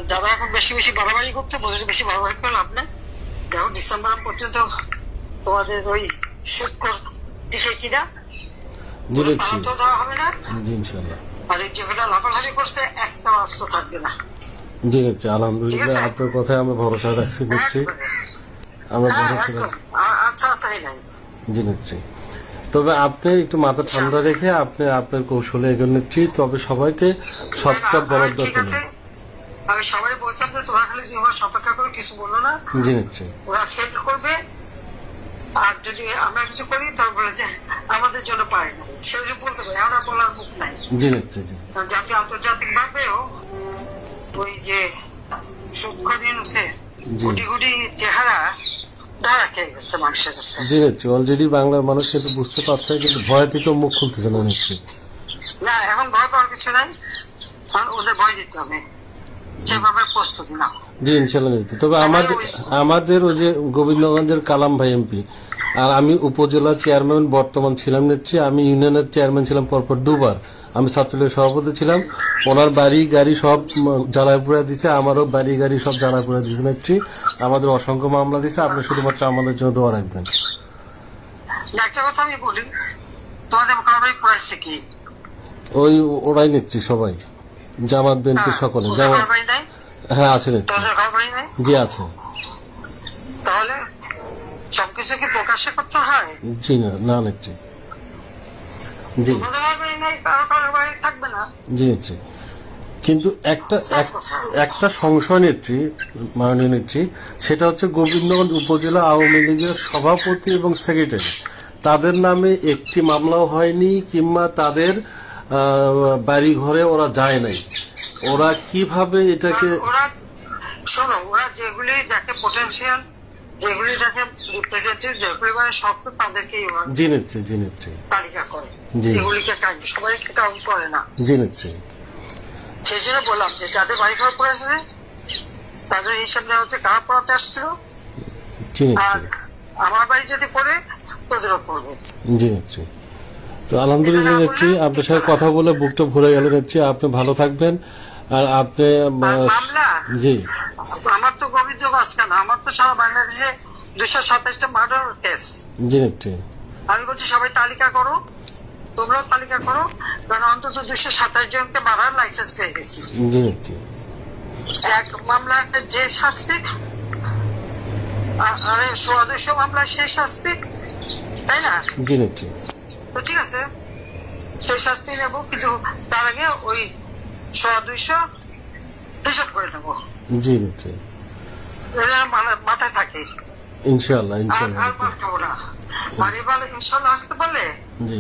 যারা এখন বেশি বেশি বাড়াবাড়ি করছে, বেশি বাড়াবাড়ি করে লাভ নেই। দেখো ডিসেম্বর পর্যন্ত তোমাদের ওই শুক্র টিকে কিনা তো দেওয়া হবে না। আর এই যেগুলো লাফালাফি করছে একটা অস্ত্র থাকবে না। জি নিচ্ছি, আলহামদুলিল্লাহ আপনার কথায় আমি ভরসা রাখছি, নিচ্ছি আমরা আচ্ছা আচ্ছা জি নিচ্ছি। তবে আপনি একটু মাথা ঠান্ডা রেখে আপনি আপনার কৌশলে এগিয়ে নিচ্ছি। তবে সবাইকে সবটা বলার দরকার নেই। আমি সবাই বলছিলাম যে তোমরা খালি 2 মাস অপেক্ষা করে কিছু বললো না। জি নিচ্ছি, ওরা ফেল করবে। আর যদি আমরা কিছু করি তবে বলে যে আমাদের জন্য পারে না, সেটা বলতে পারি, আমরা বলার মুখ নাই। জি নিচ্ছি, জি জাতীয় আন্তর্জাতিক ভাবেও ওই যে কোটি কোটি চেহারা ধরা খেয়ে গেছে মানুষের কাছে। জি নিচ্ছি, অলরেডি বাংলার মানুষ কিন্তু বুঝতে পারছে, কিন্তু ভয় থেকেও মুখ খুলতেছে না। নিচ্ছি না, এখন ভয় পাওয়ার কিছু নাই, ওদের ভয় দিতে হবে, সেভাবে প্রস্তুতি নাও। জি ইনশাল্লাহ নিচ্ছি। তবে আমাদের ওই যে গোবিন্দগঞ্জের কালাম ভাই এমপি আর আমি উপজেলা চেয়ারম্যান বর্তমান ছিলাম নিচ্ছি। আমি ইউনিয়নের চেয়ারম্যান ছিলাম পরপর 2 বার। আমি ছাত্রলীগের সভাপতি ছিলাম। ওনার বাড়ি গাড়ি সব জ্বালায় পুড়ে দিছে, আমারও বাড়ি গাড়ি সব জ্বালায় পুড়ে দিছে নিচ্ছি। আমাদের অসংখ্য মামলা দিছে। আপনি শুধুমাত্র আমাদের জন্য দোয়া রাখবেন। একটা কথা আমি বলি, তোমাদের কারবারি পড়াইছে কি? ওই ওরাই নিচ্ছি, সবাই জামাত বিএনপি সকলে। জামাত হ্যাঁ আছে নিচ্ছি, জি আছে। তাহলে সবকিছু কি প্রকাশ্যে করতে হয়? জি না নিচ্ছি, জি থাকবে না, জি নিচ্ছি। কিন্তু একটা সংশয় নেত্রী মাননীয় নেত্রী, সেটা হচ্ছে গোবিন্দগঞ্জ উপজেলা আওয়ামী লীগের সভাপতি এবং সেক্রেটারি, তাদের নামে একটি মামলাও হয়নি, কিংবা তাদের বাড়ি ঘরে ওরা যায় নাই। ওরা কিভাবে এটাকে শোনো, ওরা যেগুলি দেখে পোটেনশিয়াল, যেগুলি দেখে রিপ্রেজেন্টেটিভ, যেগুলি মানে শক্ত, তাদেরকে জি নিচ্ছি তালিকা করে, এগুলিকে সবাইকে কাউন্ট করে না। জি নিচ্ছি, সেই জন্য বললাম যে যাদের বাড়ি ঘর পড়েছে তাদের হিসাব নেওয়া হচ্ছে কারা পড়াতে আসছিল, আর আমার বাড়ি যদি পড়ে তোদেরও পড়বে। জি নিচ্ছি। তো আলহামদুলিল্লাহ নেত্রী, আপনার সাথে কথা বলে বুকটা ভরে গেল নেত্রী। আপনি ভালো থাকবেন। আর আপনি জি আমার তো গোবিন্দগঞ্জ কেন, আমার তো সারা বাংলাদেশে 227টা মার্ডার কেস। জি নেত্রী, আমি বলছি সবাই তালিকা করো, তোমরাও তালিকা করো, কারণ অন্তত 227 জনকে মারার লাইসেন্স পেয়ে গেছি। জি নেত্রী, এক মামলায় যে শাস্তি, আরে 200 মামলায় সেই শাস্তি, তাই না? জি নেত্রী। তো ঠিক আছে, সেই শাস্তি নেবো, কিন্তু তার আগে ওই 200 হিসাব করে নেবো। জি নেত্রী, মাথায় থাকে ইনশাআল্লাহ। আর পারবো না, বাড়ি ভালো ইনশাআল্লাহ আসতে পারলে। জি।